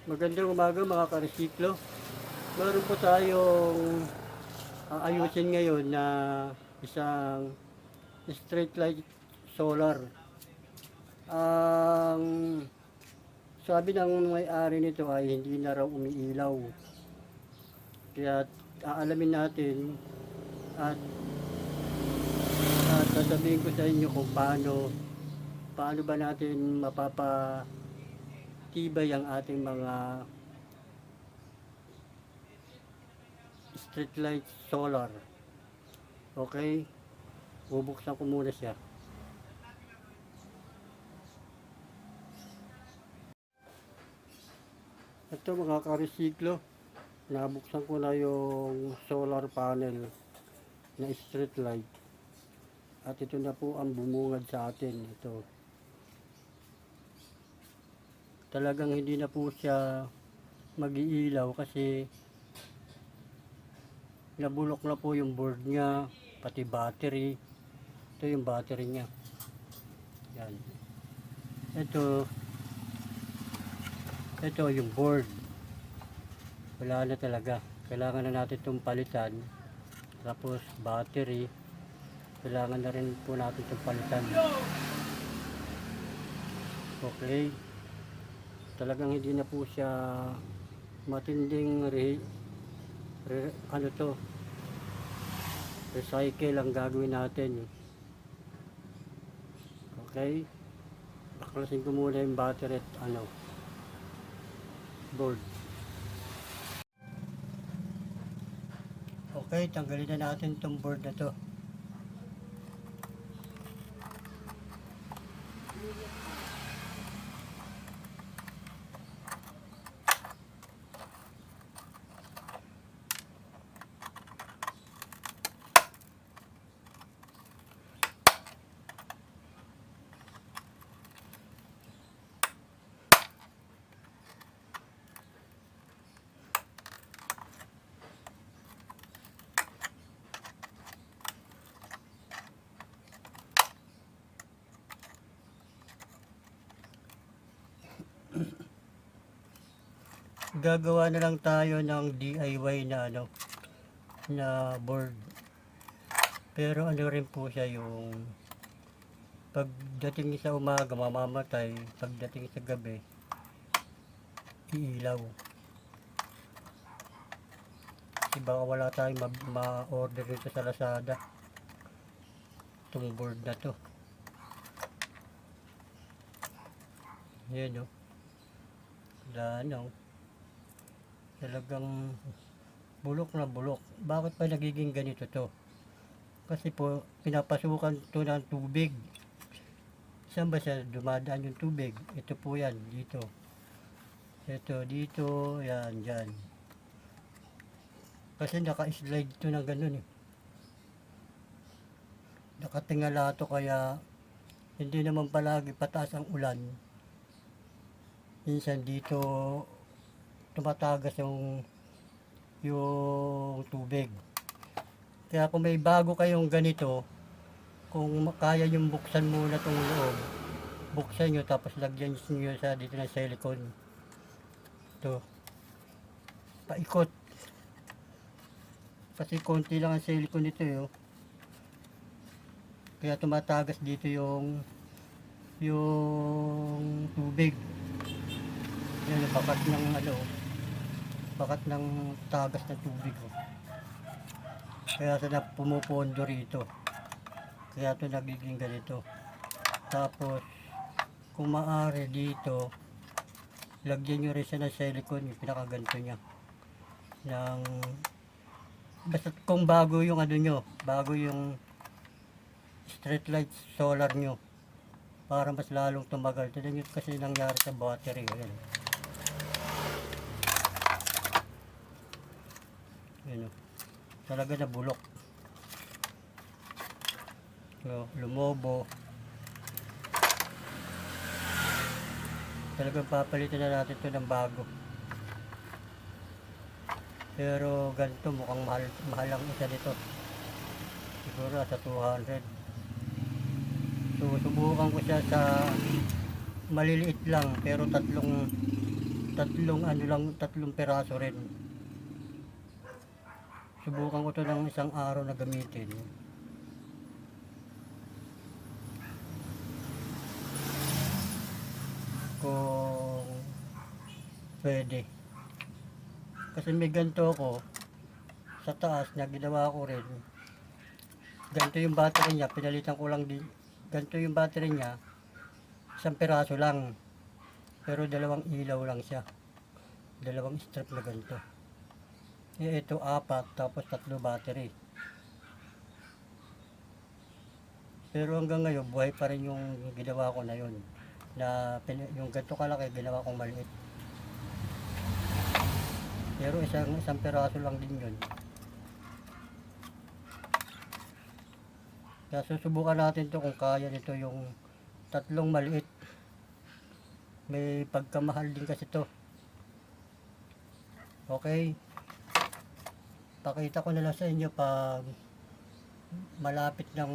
Magandang umaga mga karesiklo. Meron po tayong ayusin ngayon na isang street light solar. Ang sabi ng may-ari nito ay hindi na raw umiilaw. Kaya aalamin natin at sasabihin ko sa inyo kung paano ba natin mapapatibay ang ating mga street light solar. Okay? Bubuksan ko muna siya. Ito mga karesiklo, nabuksan ko na yung solar panel na street light. At ito na po ang bumungad sa atin. Ito. Talagang hindi na po siya mag-iilaw kasi nabulok na po yung board niya, pati battery. Ito yung battery niya. Yan. Ito yung board. Wala na talaga. Kailangan na natin itong palitan. Tapos battery. Kailangan na rin po natin itong palitan. Okay. Talagang hindi na po siya matinding recycle ang gagawin natin. Okay. Baklasin ko muna yung battery at board. Okay, tanggalin na natin itong board na to. Gagawa na lang tayo ng DIY na na board. Pero rin po siya yung pagdating sa umaga mamamatay, pagdating sa gabi iilaw. Kasi baka wala tayong ma-order dito sa Lazada itong board na to. Yan talagang bulok na bulok. Bakit pa nagiging ganito to? Kasi po pinapasukan to ng tubig. Saan ba siya dumadaan yung tubig? Ito po yan, dito. Ito, dito, yan, dyan. Kasi naka-slide to ng ganun Nakatingala to kaya hindi naman palagi pataas ang ulan. Minsan dito tumatagas yung tubig. Kaya kung may bago kayong ganito, kung kaya yung buksan muna itong loob, buksan nyo tapos lagyan nyo sa dito ng silicone. Ito. Paikot. Kasi konti lang ang silicone nito Kaya tumatagas dito yung tubig. Yan, bakat ng tagas ng tubig Kaya ito pumupondo rito. Kaya ito nagiging ganito. Tapos kung maaari dito lagyan nyo rin siya ng silicone, yung pinakaganto nya basta kung bago yung bago yung street light solar nyo para mas lalong tumagal. Tignan nyo kasi nangyari sa battery. Talaga na bulok. Lumobo. Talagang papalitan na natin ito ng bago. Pero ganito mukhang mahal ang isa nito. Siguro sa 200. So subukan ko siya sa maliliit lang pero tatlong ano lang, tatlong peraso rin. Subukan ko to ng isang araw na gamitin. Kung pwede. Kasi may ganito ako sa taas na ginawa ko rin. Ganito yung battery niya, pinalitan ko lang din. Ganito yung battery niya, isang peraso lang. Pero dalawang ilaw lang siya. Dalawang strip na ganito. Ito apat, tapos 3 battery. Pero hanggang ngayon, buhay pa rin yung ginawa ko na yun. Yung ganito kalaki, ginawa kong maliit. Pero isang peraso lang din yun. Kaya susubukan natin to kung kaya nito yung tatlong maliit. May pagkamahal din kasi to. Okay. Pakita ko na lang sa inyo pag malapit na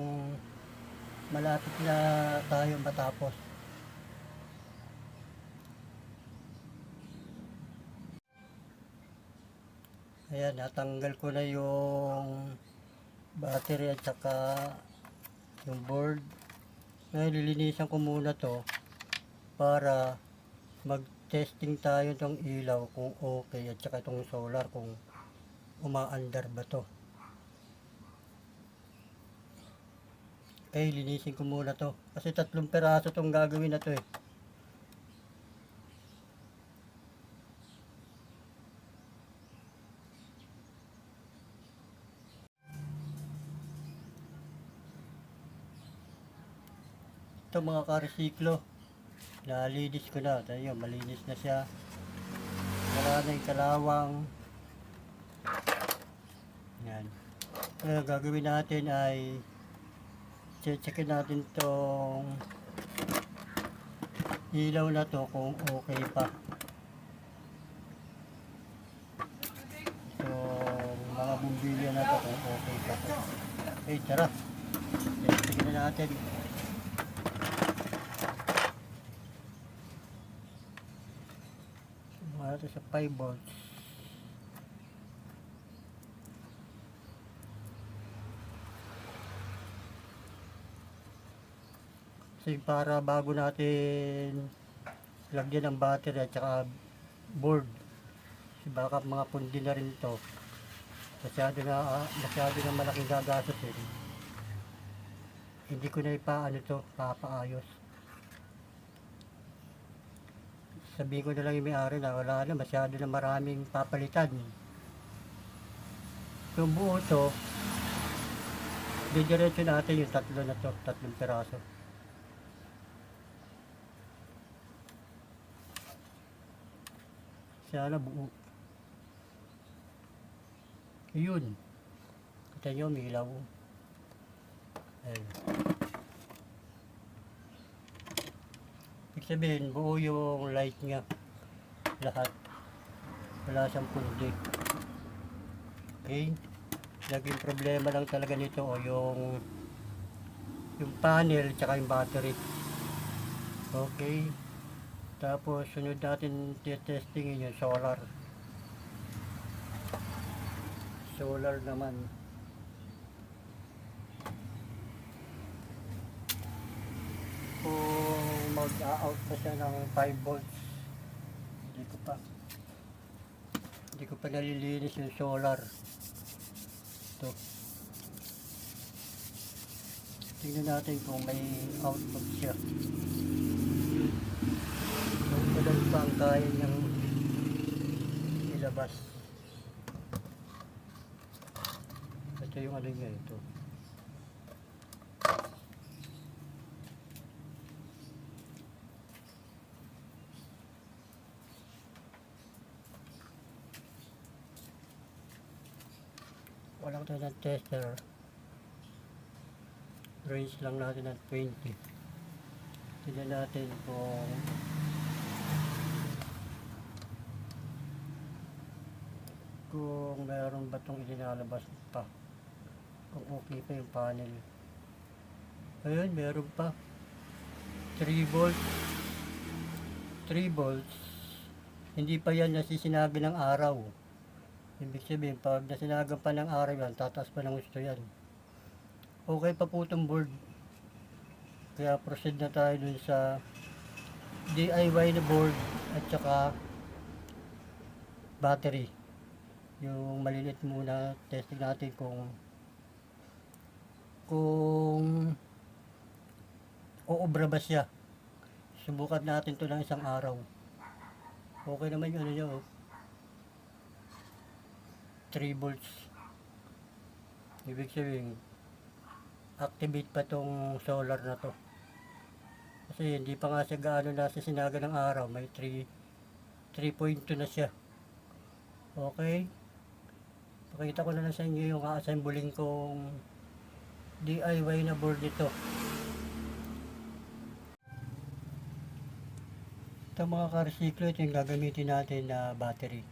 tayo matapos. Ayan, natanggal ko na yung battery at saka yung board. Ngayon, lilinisan ko muna to para mag-testing tayo ng ilaw kung okay at saka itong solar kung umaandar ba to. Okay, linisin ko muna to kasi 3 peraso tong gagawin na to eh. Ito mga karesiklo, nalinis ko na. Tayo, malinis na siya. Wala na yung kalawang. Yan. Gagawin natin ay checkin natin tong ilaw na to kung okay pa. So, mga bumbilya na to kung okay pa. Okay, tara. Checkin na natin. Ito sa 5 volts. Kasi para bago natin lagyan ng battery at saka board, kasi baka mga pundi na rin ito, masyado na malaking gagastos eh. Hindi ko na ipaano ito, papaayos. Sabihin ko na lang yung may-ari na wala na, masyado na maraming papalitan. Yung buo to, didiretso natin yung tatlo na to, 3 peraso. Sana buo. Yun. Kita nyo, may ilaw. Ayun. Ibig sabihin, buo yung light niya. Lahat. Wala siyang pundi. Okay. Naging problema lang talaga nito o yung panel tsaka yung battery. Okay. Tapos sunod natin testingin yung solar. Solar naman. Kung mag-out pa siya ng 5 volts, hindi ko pa nalilinis yung solar. Ito. Tingnan natin kung may output siya. Magpalan pa ang kaya niyang ilabas. Ito yung ano niya, ito. Walang tayo ng tester. Range lang natin ng 20. Tignan natin kung mayroon ba itong ilinalabas pa, kung okay pa yung panel. Ayun, meron pa 3 volts. 3 volts, hindi pa yan nasisinabi ng araw. Ibig sabihin, pag nasinagan pa ng araw yan, tataas pa ng gusto yan. Okay pa po itong board. Kaya proceed na tayo dun sa DIY na board at saka battery. Yung malilit muna, testing natin kung uubra ba siya. Subukan natin to ng isang araw. Okay naman yung ano niya, oh. 3 volts. Ibig sabihin, activate pa tong solar na to. Kasi hindi pa nga siya gaano nasa sinaga ng araw. May 3.2 na siya. Okay. Pakita ko na lang sa inyo yung assembling kong DIY na board nito. Ito mga ka-recyclo, ito yung gagamitin natin na battery.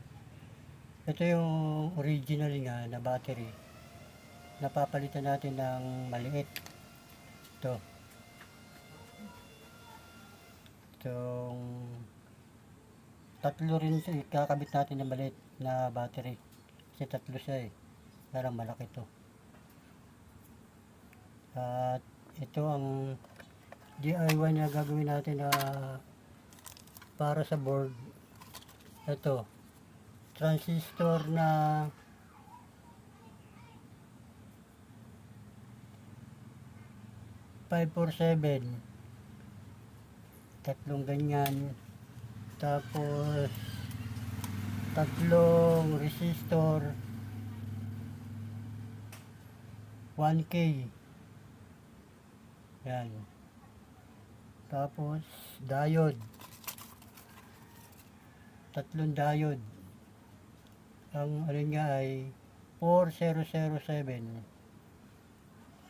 Ito yung original nga na battery. Napapalitan natin ng maliit. Ito. Itong tatlo rin siya, kakabit natin ng maliit na battery. Kasi tatlo siya eh. Parang malaki ito. At ito ang DIY na gagawin natin na para sa board. Ito, transistor na 547, tatlong ganyan, tapos tatlong resistor 1K, yan, tapos diode, tatlong diode. Ang ano niya ay 4007.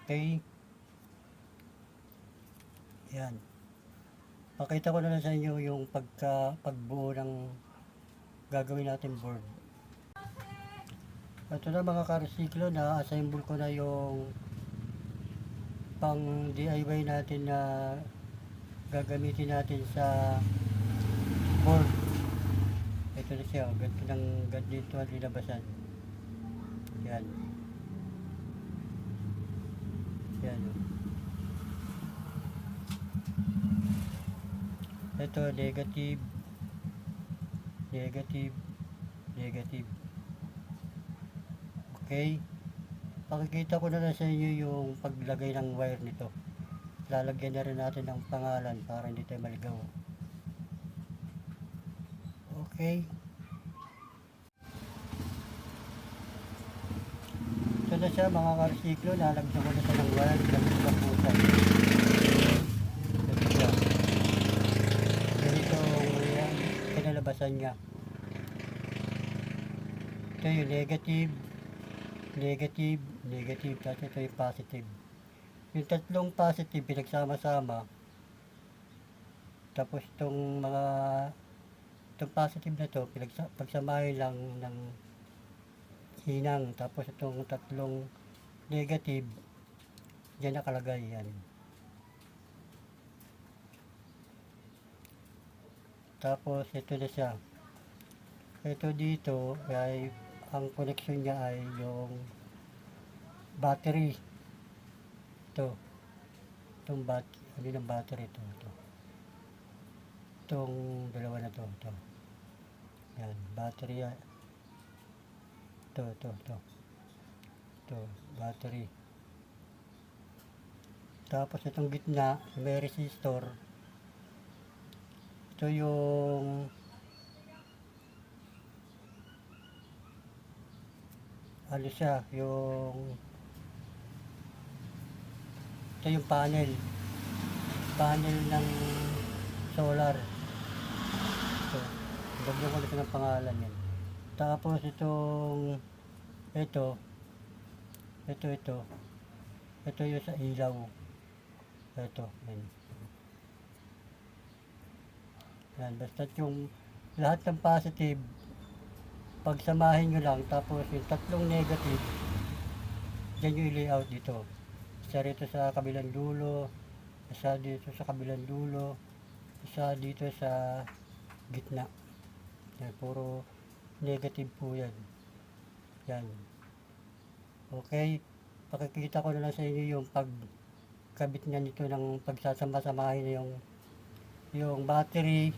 Okay. Yan. Pakita ko na lang sa inyo yung pagbuo ng gagawin natin board. Ito na mga ka-recyclo, na-assemble ko na yung pang DIY natin na gagamitin natin sa board. Ito na siya, ganito ang linabasan. Yan. Yan. Ito, negative, negative, negative. Okay. Pakikita ko na lang sa inyo yung paglagay ng wire nito. Lalagyan na rin natin ng pangalan para hindi tayo maligaw. Okay. Ito na siya mga ka-recyclo. Lalagyan ko na siya ng wire. Ganito sa pusan. Ganito siya. Ganito yung kinalabasan niya. Ito yung negative, negative, negative. Tapos ito yung positive. Yung tatlong positive pinagsama-sama. Tapos itong positive na to pagsamahin lang ng hinang. Tapos itong tatlong negative diyan nakalagay yan. Tapos ito na siya. Ito dito ay ang connection niya ay yung battery. Ito. Itong ano ng battery ito. Itong dalawa na to. Ito. Yan, battery. Ito. Ito, battery. Tapos itong gitna, may resistor. Ito yung ano siya, ito yung panel ng solar. Ito, gagawin ko ulit ng pangalan yan. Tapos itong ito yung sa ilaw. Ito, yan, basta yung lahat ng positive pagsamahin nyo lang, tapos yung tatlong negative dyan yung layout dito. Isa rito sa kabilang dulo, isa dito sa kabilang dulo, isa dito sa gitna. Yan, puro negative po yan. Yan. Okay, pakikita ko na lang sa inyo yung pagkabit niya nito ng pagsasama-samahin na yung battery,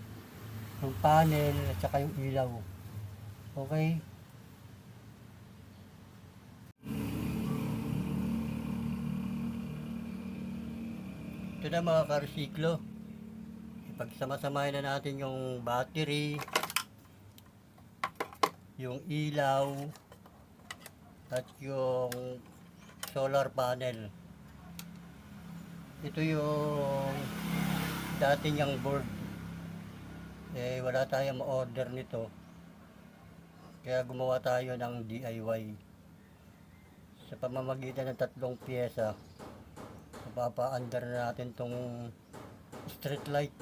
yung panel, at saka yung ilaw. Okay? Ito na mga karsiklo. Ipagsama-samahin na natin yung battery, yung ilaw, at yung solar panel. Ito yung dati niyang board. Wala tayong ma-order nito. Kaya gumawa tayo ng DIY. Sa pamamagitan ng 3 pyesa, mapapa-under na natin tong street light.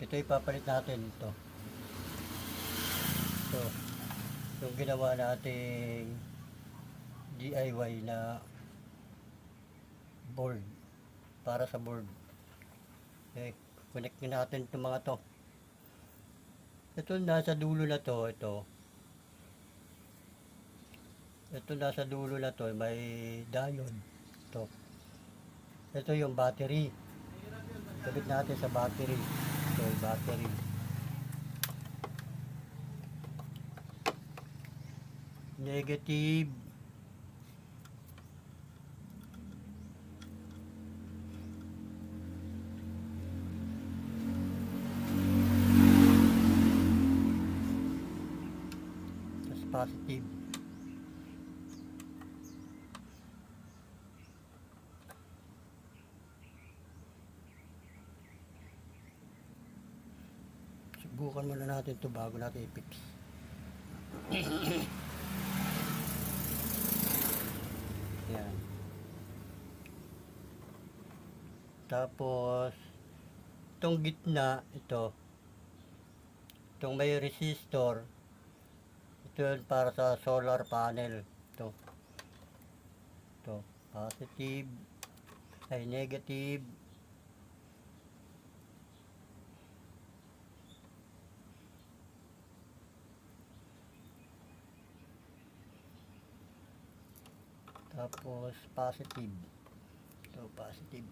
Ito ipapalit natin ito. Ito yung ginawa nating DIY na board para sa board. Connect natin itong mga to. Ito nasa dulo na to, ito nasa dulo na to, may diode. Ito yung battery. Kabit natin sa battery. Ito yung battery. Negative. Tapos positive. Subukan muna natin ito bago natin i-fix. Yan. Tapos itong gitna, itong may resistor, ito yun para sa solar panel. Ito positive ay negative. Tapos positive. Ito positive.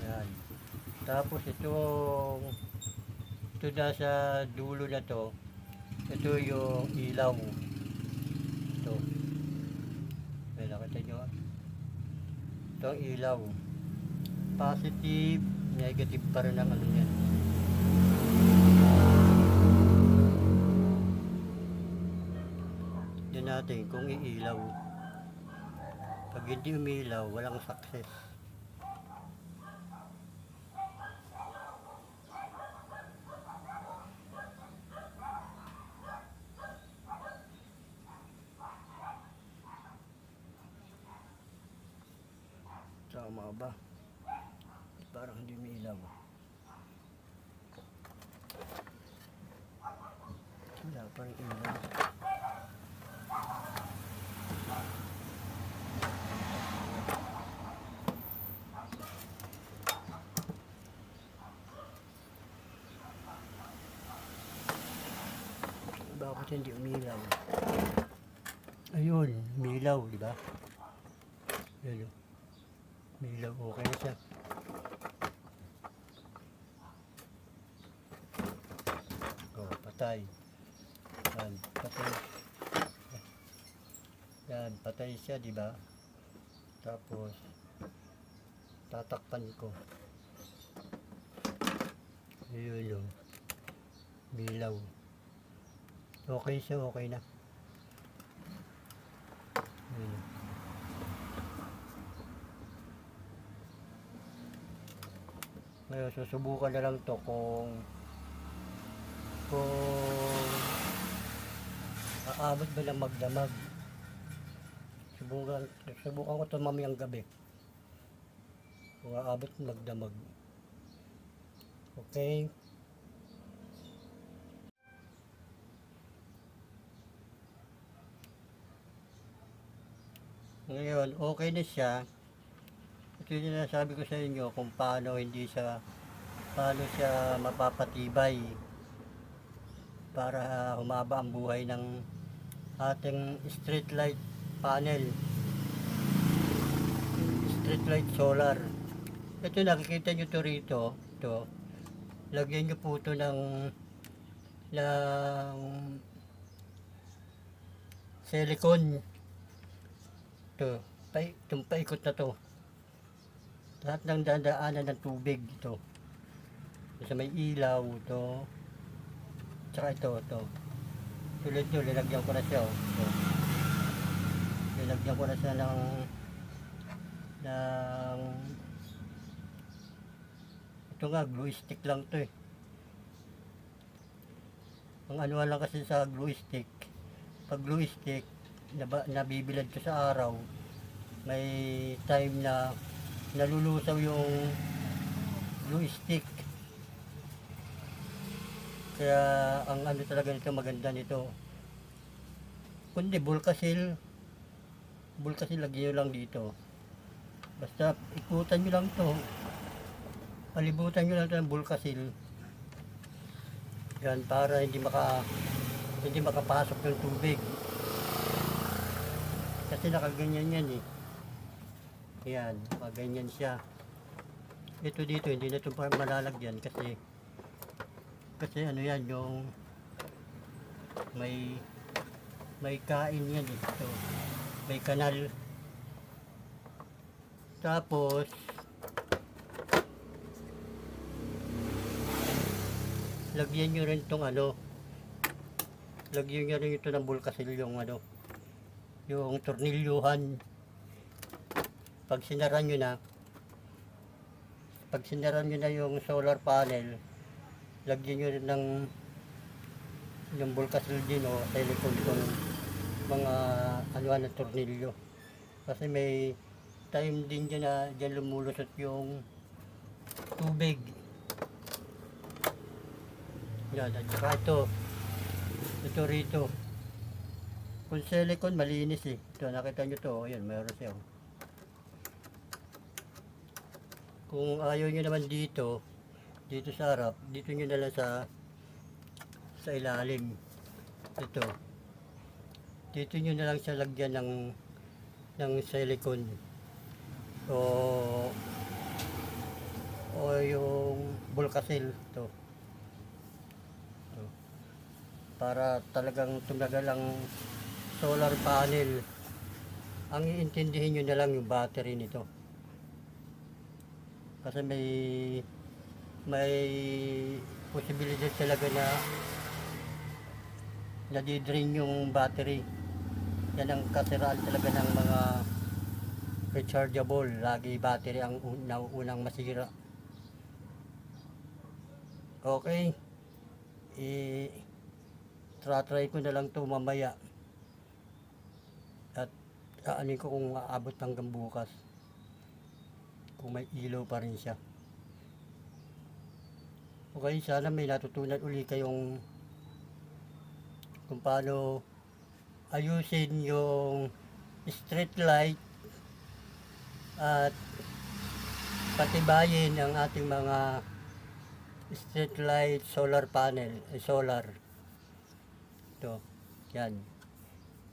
Yan. Tapos ito nasa dulo na to. Ito yung ilaw. Ito. May nakita nyo. Ito ang ilaw. Positive, negative pa rin ang ano yan. Tignan natin kung iilaw. Pag hindi umilaw, walang success. Tama ba? Parang hindi umilaw. Wala pa rin ilaw. Bakit hindi umilaw? Ayun, umilaw, di ba? Ayun. Umilaw, okay na siya. Patay. Yan, patay. Yan, patay siya, di ba? Tapos tatakpan ko. Ayun yung bilaw. Okay siya, okay na. Ayun. Ngayon, susubukan na lang to kung aabot ba ng magdamag. Subukan ko ito mamayang gabi. Kung aabot magdamag. Okay. Ngayon, okay na siya. Ito yung sinasabi ko sa inyo kung paano siya mapapatibay para humaba ang buhay ng ating street light panel, street light solar. Ito nakikita nyo to rito, ito, lagyan nyo po ito ng silicone. Ito, itong paikot na to. Lahat ng dadaanan ng tubig ito. Sa may ilaw ito. Tsaka ito. Tulad nyo, linagyan ko na siya. Ito. Linagyan ko na siya ng ito nga, glue stick lang to eh. Ang ano lang kasi sa glue stick, pag glue stick, nabibilad ko sa araw, may time na nalulusaw yung glue stick. Kaya ang ano talaga nito, maganda nito. Kundi Bulkasil lagyan nyo lang dito. Basta ikutan nyo lang to. Palibutan nyo lang ito ng Bulkasil. Yan, para hindi makapasok ng tubig. Kasi nakaganyan yan eh. Yan, ganyan siya. Ito dito, hindi na ito malalagyan kasi ano yan, yung may kain yan eh. Ito, may kanal. Tapos lagyan nyo rin itong lagyan nyo rin ito ng Bulkasil yung tornilyuhan. Pag sinaran nyo na yung solar panel, lagyan nyo rin yung Bulkasil din o silicone itong mga ng tornilyo. Kasi may time din dyan na dyan lumulusot yung tubig. Yan, at saka ito rito. Kung silicone, malinis eh. Ito, nakita nyo to, yan, mayroon siya. Kung ayaw nyo naman dito sa harap, dito nyo na lang sa ilalim. Ito. Dito nyo na lang siya lagyan ng silicone. O yung Bulkasil to. Para talagang tumagal ang solar panel. Ang iintindihin nyo na lang yung battery nito. Kasi may posibilidad talaga na nadidrain yung battery. Yan ang kasiraan talaga ng mga rechargeable. Lagi battery ang unang masira. Okay. Try ko na lang to mamaya. At aanin ko kung aabot hanggang bukas. Kung may ilaw pa rin siya. Okay, sana may natutunan uli kayong kung paano ayusin yung street light at patibayin ang ating mga street light solar panel, solar. Ito, yan.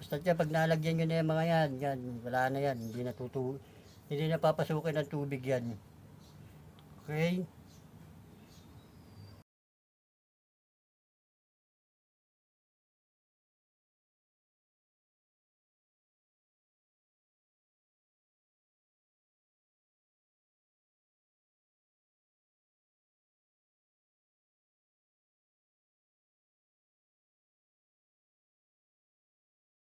Basta dyan, pag nalagyan nyo na yung mga yan, wala na yan, hindi na papasukin ng tubig yan. Okay?